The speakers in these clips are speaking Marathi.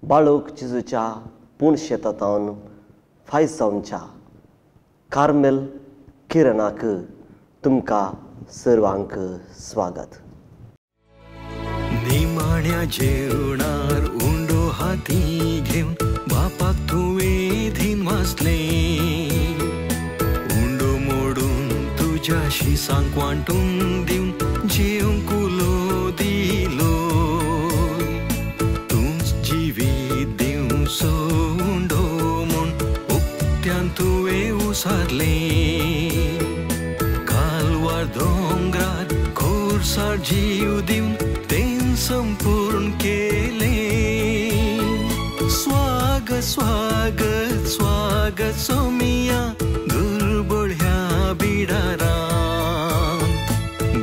बाळूक जेजूच्या पूर्ण शेतांत फायज जावनच्या कार्मेल किरणाक तुमकां सर्वांक स्वागत. निमाण्या जेवणार उंडो हाती घेवन बापाक तुवें धीन वाचले. उंडो मोडून तुज्या शिसांक वांटून दिवन जेवंक उलो दिलो. तूंच जिवीत दिवं सो उंडो म्हूण उक्त्यान तुवें उसारले. कालवार दोंगरार खोरसार जीव दिवन तें संपूर्ण केले. स्वागत स्वागत स्वागत सोमिया दुर्बळ बिडारान.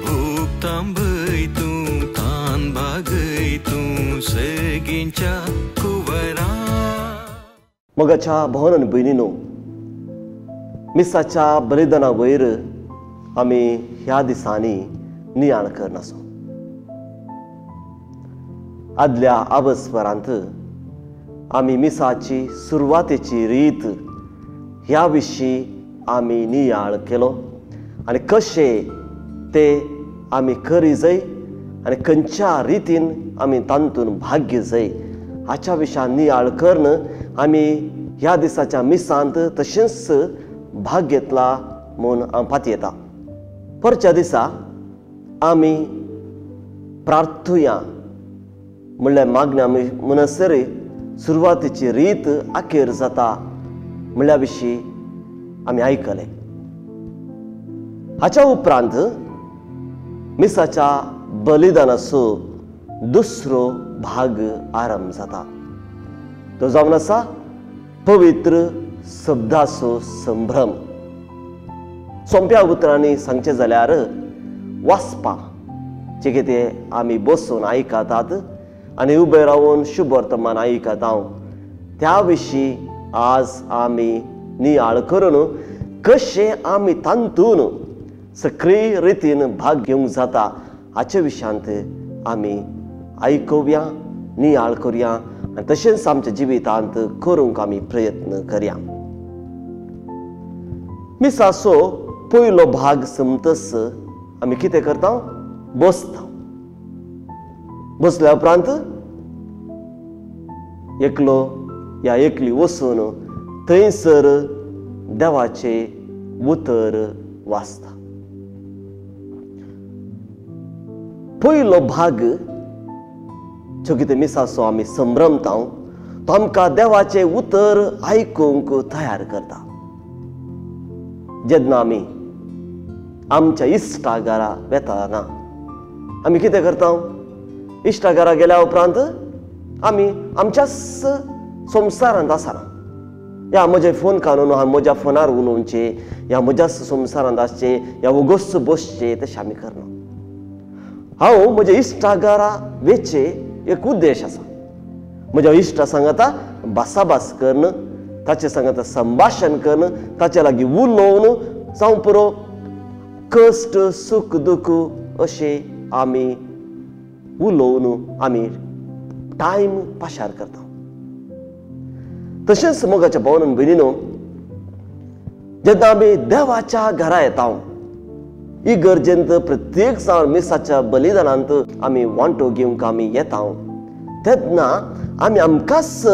भूक तांबय तूं तान बागय तूं सगळींच्या कुवरान. मोगाच्या भावन आनी भयणीनो, मिसाच्या बलिदाना वयर आमी ह्या दिसांनी नियाळ करनासो. आदल्या आबस्वरांत आमी मिसाची सुरवातेची रीत ह्या विशीं आमी नियाळ केलो आनी कशें ते आमी करी जाय आनी खंयच्या रितीन आमी तातूंत भाग घेवं जाय हाच्या विशयान नियाळ करून आमी ह्या दिसाच्या मिसांत तशेंच भाग घेतला म्हूण हांव पातयेता. परच्या दिसा आमी प्रार्थुया म्हणल्यार मागण्या म्हणसर सुरवातेची रीत आखेर जाता म्हणल्या विशीं आमी आयकले. हाच्या उपरांत मिसाच्या बलिदानाचो दुसरो भाग आरंभ जाता. तो जावन आसा पवित्र शब्दाचो संभ्रम. सोंप्या उतरांनी सांगचें जाल्यार वाचपा जे कितें आमी बसून आयकतात आनी उबे रावन शुभ वर्तमान आयकता त्या विशीं आज आमी नियाळ करून कशें आमी तातूंत सक्रीय रितीन भाग घेवंक जाता हाचे विशयांत आमी आयकुया, नियाळ करुया आनी तशेंच आमच्या जिवितांत करूंक आमी प्रयत्न करया. मिसाचो पयलो भाग समतस आमी कितें करता? बसता. बसल्या उपरांत एकलो या एकली वचून थंयसर देवाचे उतर वाचता. पयलो भाग जो कितें मिसाचो आमी संभ्रमता तो आमकां देवाचे उतर आयकूंक तयार करता. जेन्ना आमी आमच्या इश्टागारा वेतना आमी कितें करता? इश्टागारा गेल्या उपरांत आमी आमच्याच संवसारांत आसना. या म्हजे फोन काडून हांव म्हज्या फोनार उलोवचे, या म्हज्याच संवसारांत आसचे, या वगोस बसचे तशें आमी करना. हांव म्हज्या इश्टागारा वेचे एक उद्देश आसा. म्हज्या इश्टा सांगता भासाभास करून, ताचे सांगता संभाशण करून, ताचे लागीं उलोवन जावं पुरो कश्ट सूख दूख अशें आमी उलोवन आमी टायम पाशार करता. तशेंच मोगाच्या भावन भयणीनो, जेन्ना आमी देवाच्या घरा येता इगर्जेंत प्रत्येक जाण मिसाच्या बलिदानांत आमी वांटो घेवंक आमी येता तेन्ना आमी आमकांच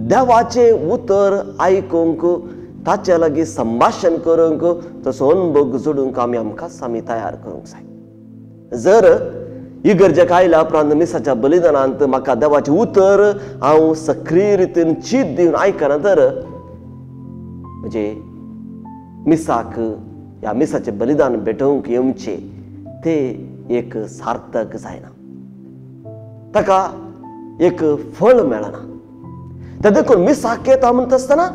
देवाचे उतर आयकूंक, ताचे लागीं संभाशण करूंक, तसो अनुभव जोडूंक आमकांच आमी तयार करूंक जाय. जर इगर्जेक आयल्या उपरांत मिसाच्या बलिदानांत म्हाका देवाचें उतर हांव सक्रीय रितीन चीत दिवन आयकना तर म्हणजे मिसाक ह्या मिसाचें बलिदान भेटोवंक येवचें तें एक सार्थक जायना, ताका एक फळ मेळना. तें देखून मिसाक येता म्हणटा आसतना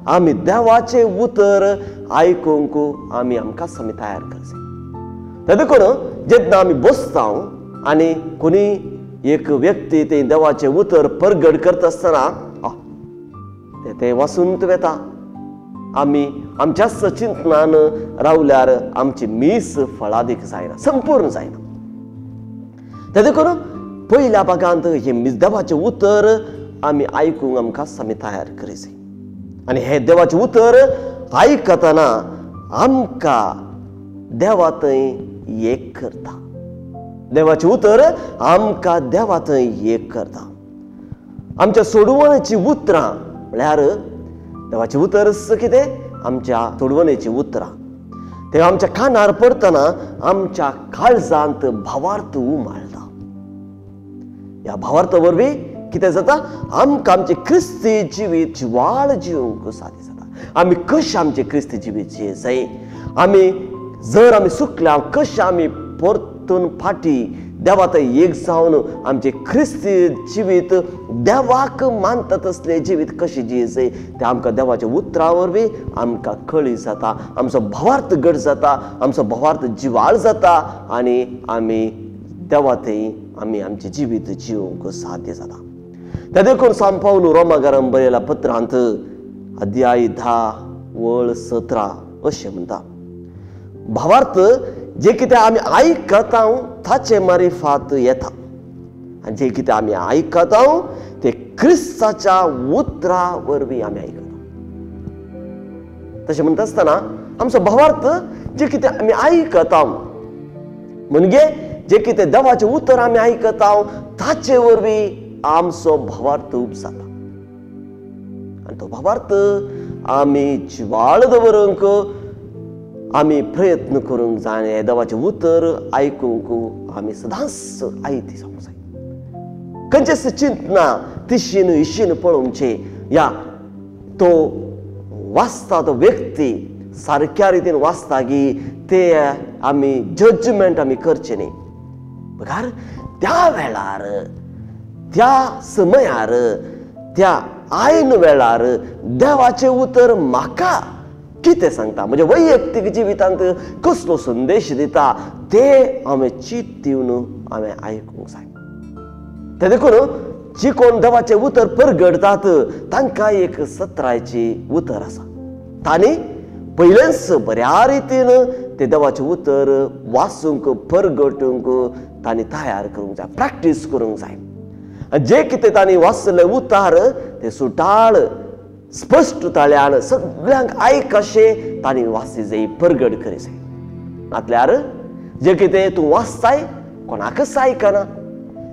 आमी देवाचें उतर आयकूंक आमी आमकांच आमी तयार करचें. तें देखून जेन्ना आमी बसता आनी कोणी एक व्यक्ती तें देवाचें उतर परगट करता आसतना ते वाचून वेता. आमी आमच्याच चिंतनान रावल्यार आमची मीस फळादीक जायना, संपूर्ण जायना. तें देखून पयल्या भागांत हे देवाचें उतर आमी आयकूंक आमकां सामी तयार करीत. आनी हे देवाचें उतर आयकतना आमकां देवा थंय एक करता. देवाचें उतर आमकां देवा थंय एक करता. आमच्या सोडवणेची उतरां म्हळ्यार देवाचें उतर कितें? आमच्या सोडवणेची उतरां ते आमच्या कानार पडटना आमच्या काळजांत भावार्थ उमाळटा. ह्या भावार्था वरवीं कितें जाता? आमकां आमचें क्रिस्ती जिवीत जिवाळ जिवंक सादी जाता. आमी कशें आमचें क्रिस्ती जिवीत जियेवंक? आमी जर आमी चुकल्या कशें आमी परतून फाटी देवा थंय एक जावन आमचें क्रिस्ती जिवीत देवाक मानता तसलें जिवीत कशें जियेवंक तें आमकां देवाच्या उतरां वरवीं आमकां कळीत जाता. आमचो भावार्थ घट जाता, आमचो भावार्थ जिवाळ जाता आनी आमी देवा थंय आमी आमचें जिवीत जिवंक साध्य जाता. त्या देखून सांत पावल रोमाकारांक बरयल्या पत्रांत अध्याय 10 वळ 17 अशें म्हणटा, भावार्थ जे कितें आमी आयकता ताचे मारिफात येता आनी जे कितें आमी आयकता ते क्रिस्ताच्या उतरां वरवीं आमी आयकता. तशें म्हणटा आसतना आमचो भावार्थ जे कितें आमी आयकता म्हणजे जे कितें देवाचें उतर आमी आयकता ताचे वरवीं आमचो भावार्थ उपजाता. आनी तो भावार्थ आमी जिवाळ दवरूंक आमी प्रयत्न करूंक जाय. हे देवाचें उतर आयकूंक आमी सदांच आयती जावंक जाय. खंयचेच चिंतना तिशीन इशीन पळोवचें या तो वाचता तो व्यक्ती सारक्या रितीन वाचता की ते आमी जजमेंट आमी करचें न्ही. बघार त्या वेळार त्या समयार त्या आयन वेळार देवाचें उतर म्हाका कितें सांगता म्हणजे वैयक्तीक जिवितांत कसलो संदेश दिता ते हांवें चिंत दिवन हांवें आयकूंक जाय. ते देखून जी कोण देवाचें उतर परगडतात तांकां एक सत्रायची उतर आसा. तांणी पयलेच बऱ्या रितीन ते देवाचें उतर वाचूंक परगटूंक तांणी तयार करूंक जाय, प्रॅक्टीस करूंक जाय. जे कितें तांणी वाचलें उतार ते सुटाळ स्पश्टताळ्यान सगळ्यांक आयकशें तांणी वाचली जाय, परगट करी जाय. नातल्यार जे कितें तूं वाचताय कोणाकच आयकना,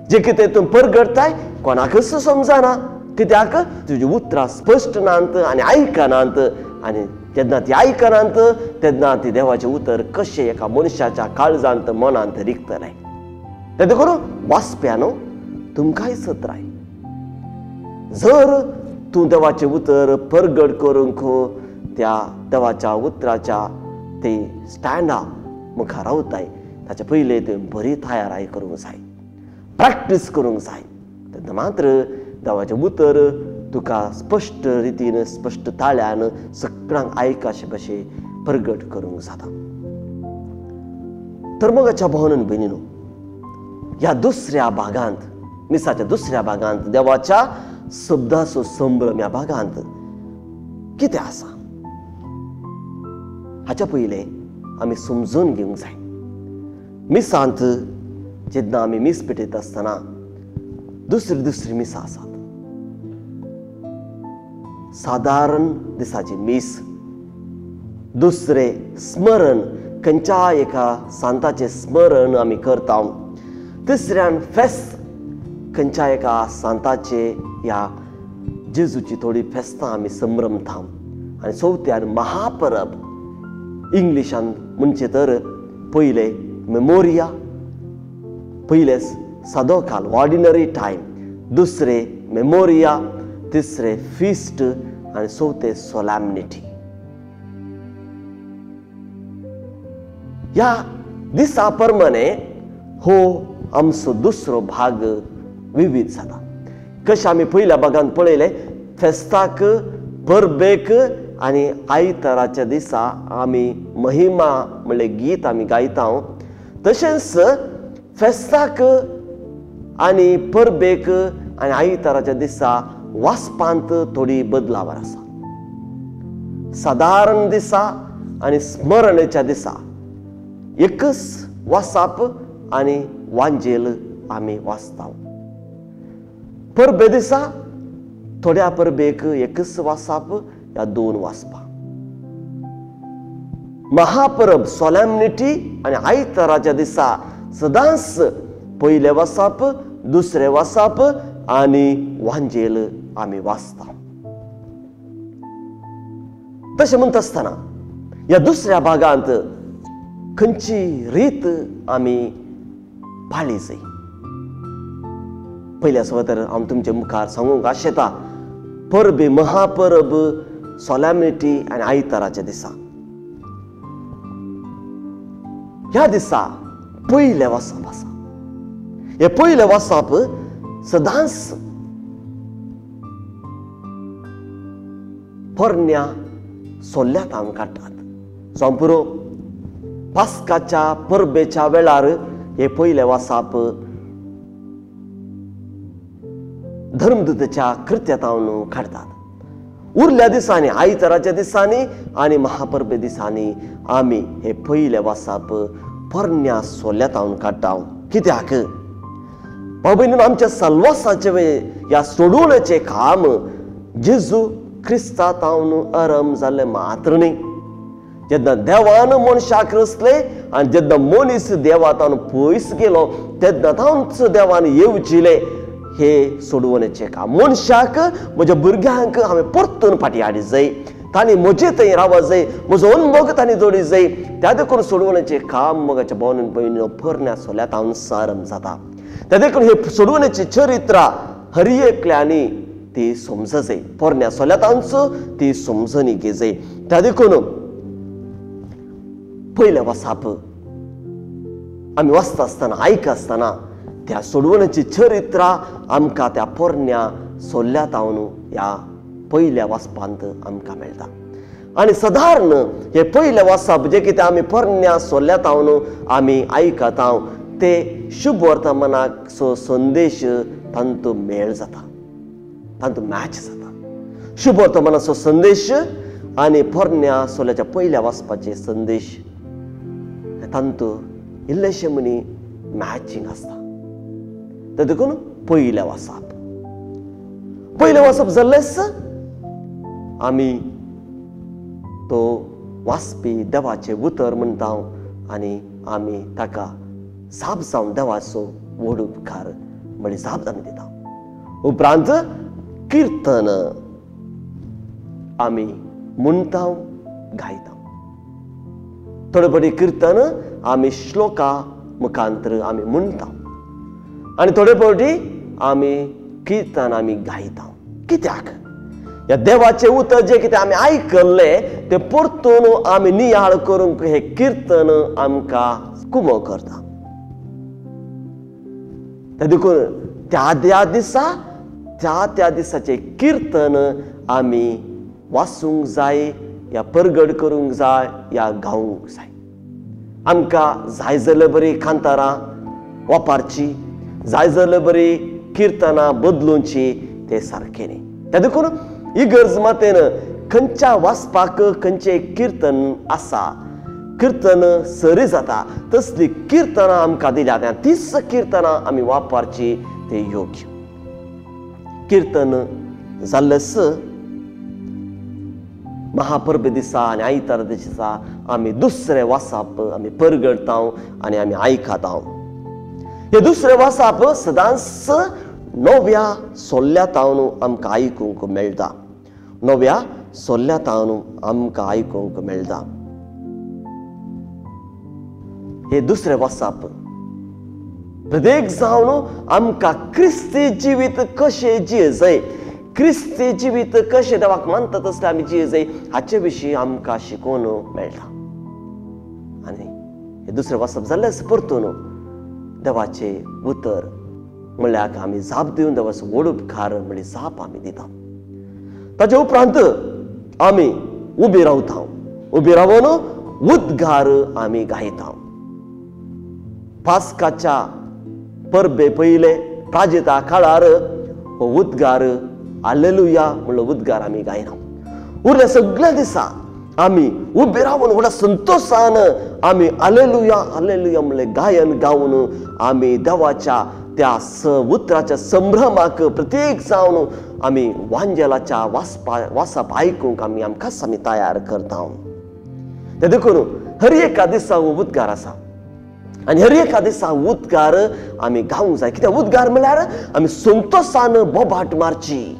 जे कितें तूं परगडताय कोणाकच समजना. कित्याक तुजी उतरां स्पश्ट नात आनी आयकनात. आनी जेन्ना ती आयकनात तेन्ना ती देवाचें उतर कशें एका मनशाच्या काळजांत मनांत रिगतलें. ते देखून वाचप्यानो तुमकांय सत्राय. जर तूं देवाचें उतर परगट करूंक त्या देवाच्या उतराच्या ते स्टँडा मुखार रावताय ताचे पयलीं तुवें बरी तयाराय करूंक जाय, प्रॅक्टीस करूंक जाय. तेन्ना मात्र देवाचें उतर तुका स्पश्ट रितीन स्पश्ट ताळ्यान सगळ्यांक आयकाशे भशेन परगट करूंक जाता. तर मोगाच्या भावांनो भयणीनो, ह्या दुसऱ्या भागांत मिसाच्या दुसऱ्या भागांत देवाच्या शब्दाचो संभ्रम ह्या भागांत कितें आसा हाच्या पयलें आमी समजून घेवंक जाय. मिसांत जेन्ना आमी मीस पेटयता आसतना दुसरी मिसां आसात. सादारण दिसाची मीस, दुसरें स्मरण खंयच्या एका सांताचें स्मरण आमी करता, तिसऱ्यान फेस्त खंयच्या एका सांताचे ह्या जेजूची थोडी फेस्तां आमी संभ्रमता आनी चवथ्यान महापरब इंग्लिशान म्हणचे तर पयलें मेमोरिया, पयलें सादो काल ऑर्डिनरी टायम, दुसरें मेमोरिया, तिसरें फिस्ट आनी चवथें सोलॅमनिटी. ह्या दिसा प्रमाणे हो आमचो दुसरो भाग विविध जाता. कशें आमी पयल्या भागांत पळयलें फेस्ताक परबेक आनी आयताराच्या दिसा आमी महिमा म्हणलें गीत आमी गायता, तशेंच फेस्ताक आनी परबेक आनी आयताराच्या दिसा वाचपांत थोडी बदलावर आसा. सादारण दिसा आनी स्मरणेच्या दिसा एकच वाचप आनी वांजेल आमी वाचता. परबे दिसा थोड्या परबेक एकच वासाप या 2 वासपा. महापरब सोलॅमनिटी आणि आयताराच्या दिसा सदांच पयले वासाप, दुसरे वासाप आणि वांजेल आम्ही वाचता. तशें म्हणटा आसतना या दुसऱ्या भागांत खंयची रीत आमी पाळली जाय. पयल्या सुवातेर हांव तुमचे मुखार सांगूंक आशेता परबे महापरब सोलॅमनिटी आनी आयताराच्या दिसा. ह्या दिसा पयले वासाप आसा. हे पयले वासाप सदांच पोरण्या सोल्ल्यातावन काडटात. सोंपुरो पास्काच्या परबेच्या वेळार हे पयले वासाप धर्मदूताच्या कृत्यातावन काडतात. उरल्या दिसांनी आयताराच्या दिसांनी आणि महापरबे दिसांनी आमी हे पयले वासाप पोरण्या सोल्ल्यातावन काडटा. कित्याक भाव भयणीनो, आमच्या साल्वासाचे या सोडवणेचे काम जेजू क्रिस्तातावन आरंभ जाले मात्र न्ही. जेन्ना देवान मनशाक रचले आनी जेन्ना मनीस देवातावन पयस गेलो तेन्नाच देवान येवजिले हे सोडवणेचे काम. मनशाक म्हज्या भुरग्यांक हांवें परतून फाटीं हाडीत जाय. तांणी म्हजे थंय रावत जाय. म्हजो अनमोग तांणी जोडीत जाय. त्या देखून सोडवणेचे काम मोगाच्या भावनां भयणीनो पोरण्या सोल्ल्यातावन आरंभ जाता. त्या देखून हे सोडवणेची चरित्रां हर एकल्यांनी ती समज जाय. पोरण्या सोल्ल्यातांचो ती समजणी घे जाय. त्या देखून पयले वासाप आमी वाचता आसतना आयका आसतना त्या सोडवणेची चरित्रां आमकां त्या पोरण्या सोल्ल्यातावन ह्या पयल्या वाचपांत आमकां मेळटा. आनी सादारण हे पयले वाचप जे कितें आमी पोरण्या सोल्ल्यातावन आमी आयकता ते शुभ वर्तमानाक संदेश तांतूं मेळ जाता, तांतूं मॅच जाता. शुभ वर्तमानाचो संदेश आनी पोरण्या सोल्याच्या पयल्या वाचपाचे संदेश तांतूं इल्लेशे मनी मॅचिंग आसता. ते देखून पयले वाचप. पयले वाचप जाल्लेच आमी तो वाचपी देवाचे उतर म्हणटा आनी आमी ताका जाप जावन देवाचो व्हड उपकार म्हळ्यार जाप आमी दिता. उपरांत किर्तन आमी म्हणटा गायता. थोडे फावटी किर्तन आमी श्लोका मुखांतर आमी म्हणटा आनी थोडे फावटी आमी किर्तन आमी गायता. कित्याक या देवाचे उतर जे कितें आमी आयकल्ले ते परतून आमी नियाळ करूंक हे किर्तन आमकां कुमो करता. ते देखून त्या दिसाचे किर्तन आमी वाचूंक जाय, या परगट करूंक जाय, या गावूंक जाय. आमकां जाय जाल्यार बरी कांतारां वापरची, जाय जाल्यार बरी किर्तनां बदलूंची, ते सारकें न्ही. त्या देखून इगर्ज मातेन खंयच्या वाचपाक खंयचें किर्तन आसा, किर्तन सरी जाता तसली किर्तनां आमकां दिल्यात. तीच किर्तनां आमी वापरची, ते योग्य. किर्तन जाल्लेच महापर्बे दिसा आनी आयतार दिसा आमी दुसरे वाचप आमी परगडता आनी आमी आयकता. हे दुसरे वाचप सदांच नव्या सोल्ल्यातावन आमकां आयकूंक मेळटा. नव्या सोल्ल्यातावन आमकां आयकूंक मेळटा. हे दुसरे वाचप प्रत्येक जावन आमकां क्रिस्ती जिवीत कशें जियेजय, क्रिस्ती जिवीत कशें देवाक मानता तसलें आमी जियेजय हाचे विशीं आमकां शिकोवन मेळटा. आनी हे दुसरें वाचप जाल्लेच परतून देवाचे उतर म्हणल्यार आमी जाप दिवन देवाचो व्हड उपकार म्हणल्यार जाप आमी दिता. ताचे उपरांत आमी उबी रावता. उबी रावन उद्गार आमी गायता. पास्काच्या परबे पयले प्राजिता काळार हो उद्गार हालेलुया म्हणलो उद्गार आमी गायना. उरल्या सगळ्या दिसा आमी उबे रावन व्हडा संतोशान आमी हालेलुया हालेलुया म्हणले गायन गावन आमी देवाच्या त्या उतराच्या संभ्रमाक प्रत्येक जावन आम्ही वांजेलाच्या वासाप आयकूंक आमकांच आमी तयार करता. ते देखून हर एका दिसा उद्गार आसा आनी हर एका दिसा उद्गार आमी गावंक जाय. कित्याक उद्गार म्हळ्यार आमी संतोशान बोबाट मारची,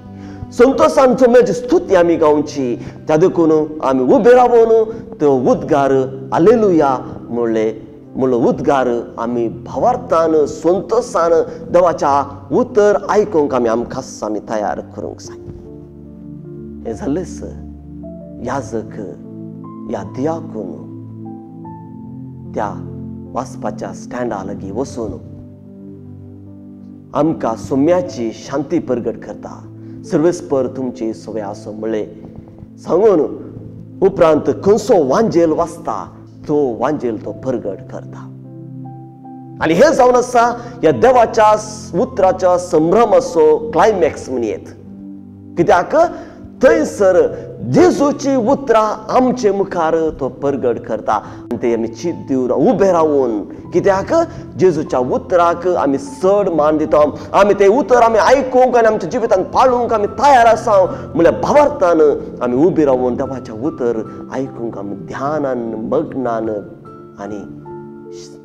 संतोशान जमेची स्तुती आमी गावची. त्या देखून आमी उबे रावून तो उद्गार हालेलुया म्हणलो उद्गार आमी भावार्थान संतोशान देवाच्या उतर आयकूंक आमकांच आमी तयार करूंक जाय. हे जालेच याजक या दियाकून त्या वाचपाच्या स्टँडा लागीं वचून आमकां सोम्याची शांती प्रगट करता. सर्वेस्पर तुमची सवय आसो म्हणले सांगून उपरांत खंयचो वांजेल वाचता तो वांजेल तो प्रगट करता. आनी हे जावन आसा ह्या देवाच्या उतराच्या संभ्रमाचो क्लायमॅक्स म्हणयेत. कित्याक थंयसर जेजूची उतरां आमचे मुखार तो प्रगट करता आनी ते आमी चीत दिवन उबे रावून. कित्याक जेजूच्या उतराक आमी चड मान दिता. आमी ते उतर आमी आयकूंक आनी आमच्या जिवितांत पाळूंक आमी तयार आसा म्हळ्यार भावार्थान आमी उबे रावून देवाच्या उतर आयकूंक आमी ध्यानान मग्नान आनी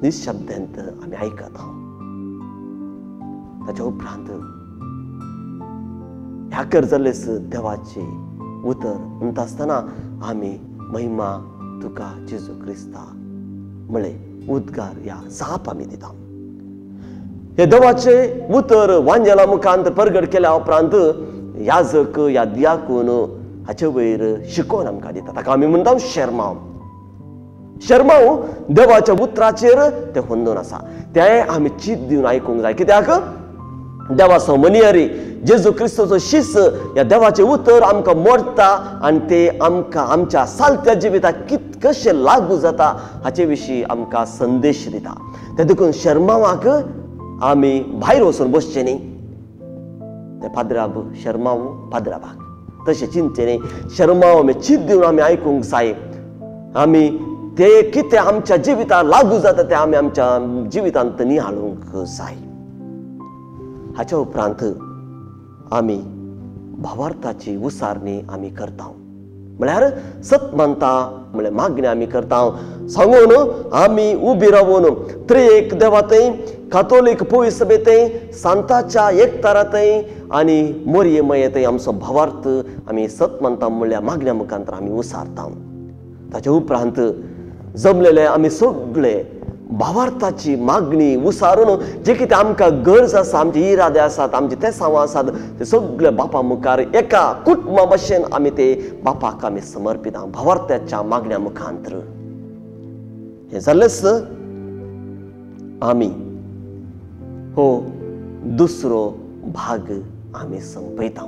निशब्दांत आमी आयकत आहोत. ताच्या उपरांत ह्या करजलेस देवाचे उतर म्हणटा आसतना आमी महिमा तुका जेजू क्रिस्ता म्हळे उद्गार ह्या जाप आमी दिता. हे देवाचे उतर वांजेला मुखांत प्रगट केल्या उपरांत याजक या दियाकून हाचे वयर शिकोवन आमकां दिता. ताका आमी म्हणटा शर्माव. शर्माव देवाच्या उतराचेर ते हुंदून आसा. ते आमी चीत दिवन आयकूंक जाय. कित्याक देवाचो मनियरी जेजू क्रिस्ताचो शिस ह्या देवाचे उतर आमकां मोडटा आनी ते आमकां आमच्या सालत्या जिविताक कशें लागू जाता हाचे विशीं आमकां संदेश दिता. ते देखून शर्मावाक आमी भायर वचून बसचें न्ही. ते पाद्राब शर्माव पाद्राबाक तशें चिंतचें न्ही. शर्माव आमी चीत दिवन आमी आयकूंक जाय. आमी ते कितें आमच्या जिविताक लागू जाता ते आमी आमच्या जिवितांत निहाळूंक जाय. हाच्या उपरांत आमी भावार्थाची उसारणी आमी करता. म्हळ्यार सत मानता म्हळ्यार मागणी आमी करता. सांगून आमी उबी रावून त्रिएक देवातय कातोलीक पोय सभेतय सांताच्या एकतारातय आनी मोरयेमयेतय आमचो भावार्थ आमी सत मानता म्हळ्यार मागण्या मुखांतर आमी उसारता. ताच्या उपरांत जमलेले आमी सगळे भावार्थाची मागणी उसारून जे कितें आमकां गरज आसा आमचे इरादे आसात आमचे ते सांव आसात ते सगळे बापा मुखार एका कुटुंबा भशेन आमी ते बापाक आमी समर्पिता भावार्थाच्या मागण्या मुखांतर. हे जालेच आमी हो दुसरो भाग आमी संपयता.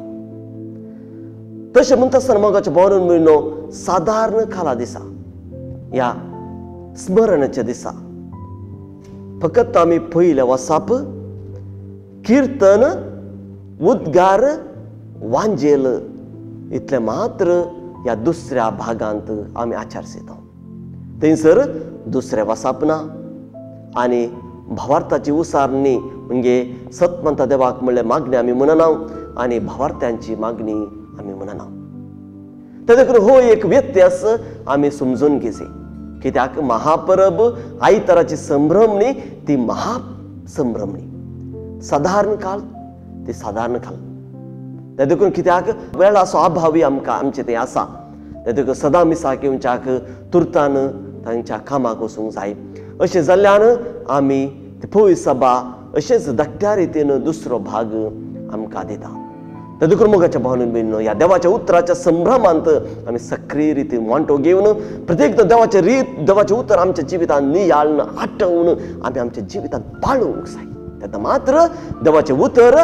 तशें म्हणटा आसतना मोगाच्या भावनान म्हयनो सादारण खाला दिसा ह्या स्मरणाच्या दिसा फकत आमी पयले वसाप कीर्तन उद्गार वांजेल इतले मात्र ह्या दुसऱ्या भागांत आमी आचारसिता. थंयसर दुसरें वसाप ना आनी भावार्थाची उसारणी म्हणजे सतमंत देवाक म्हणले मागणी आमी म्हणना आनी भावार्थ्यांची मागणी आमी म्हणना. ते देखून हो एक व्यत्यास आमी समजून घेवची. कित्याक महापरब आयताराची संभ्रमणी ती महासंभ्रमणी साधारण काळ ती साधारण काळ. ते देखून कित्याक वेळाचो अभावी आमकां आमचे ते आसा. ते देखून सदां मिसाक येवच्याक तुर्तान तांच्या कामाक वचूंक जाय. अशें जाल्ल्यान आमी पोय सभा अशेंच धाकट्या रितीन दुसरो भाग आमकां दिता. ते देखून मोगाच्या भावनेन बीन ह्या देवाच्या उतराच्या संभ्रमांत आमी सक्रीय रितीन वांटो घेवन प्रत्येक देवाचें उतर आमच्या जिवितांत नियाळन आठवून आमी आमच्या जिवितांत पाळूंक जाय. तेन्ना मात्र देवाचें उतर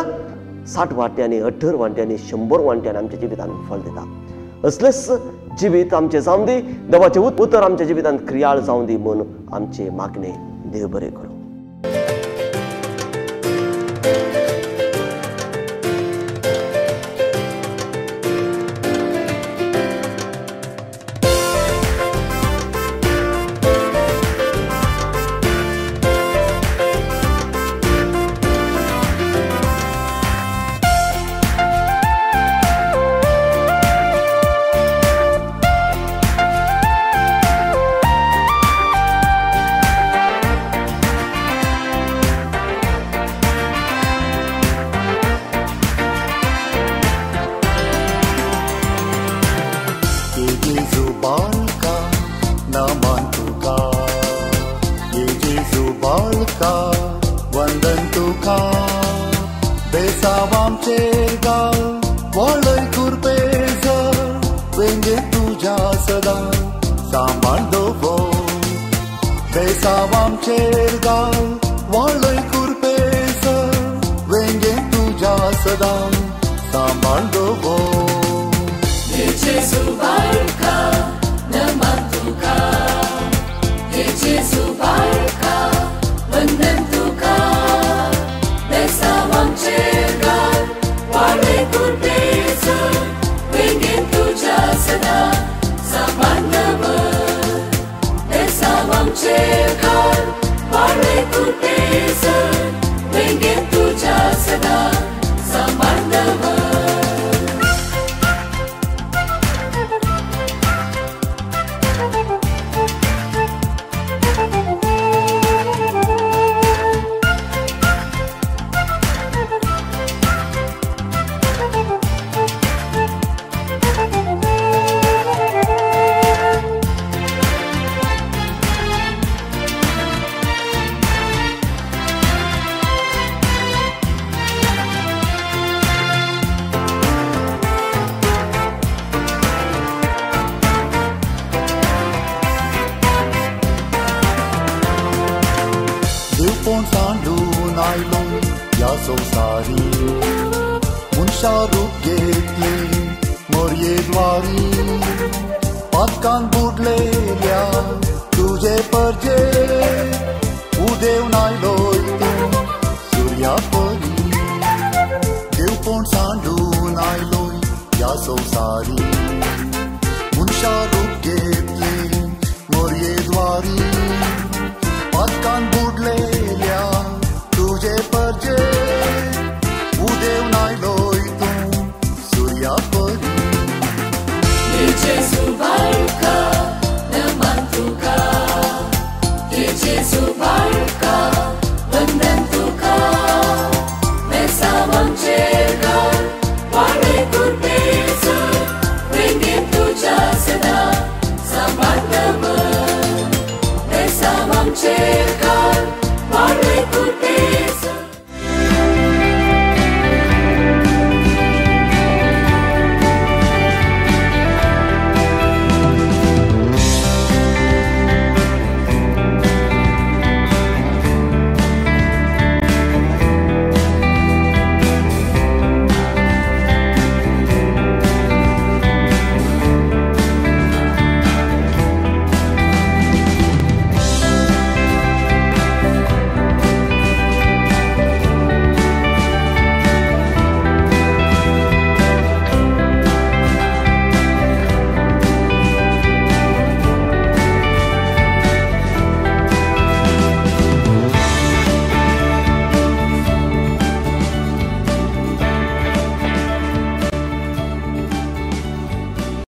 60 वांट्यांनी 18 वांट्यांनी 100 वांट्यांनी आमच्या जिवितांत फळ दिता. असलेच जिवीत आमचें जावं दी. देवाचें उतर आमच्या जिवितांत क्रियाळ जावं दी म्हूण आमचे मागणे देव बरें करूं. आमचेर घाल वाळय कुरपेस वेंगे तुझ्या सदा सांभाळ गो Jesu barka nama tuka Jesu barka वंदन तुका बेसावाम चेरगार वाळे कुरपेस वेंगे तुझ्या सदा सांभाळव बेसावाम चेरगार वाळे कुरपेस वेंगे तुझ्या सदा सांभाळव देवपोन सांडून आयलो या संवसारी मनशा रूप घेतली मोरयेद्वारी पातकान बुडलेल्या तुझे परजे उदेवन आयलोय तूं सूर्या परी देवपोन सांडून आयलोय या संवसारी मनशा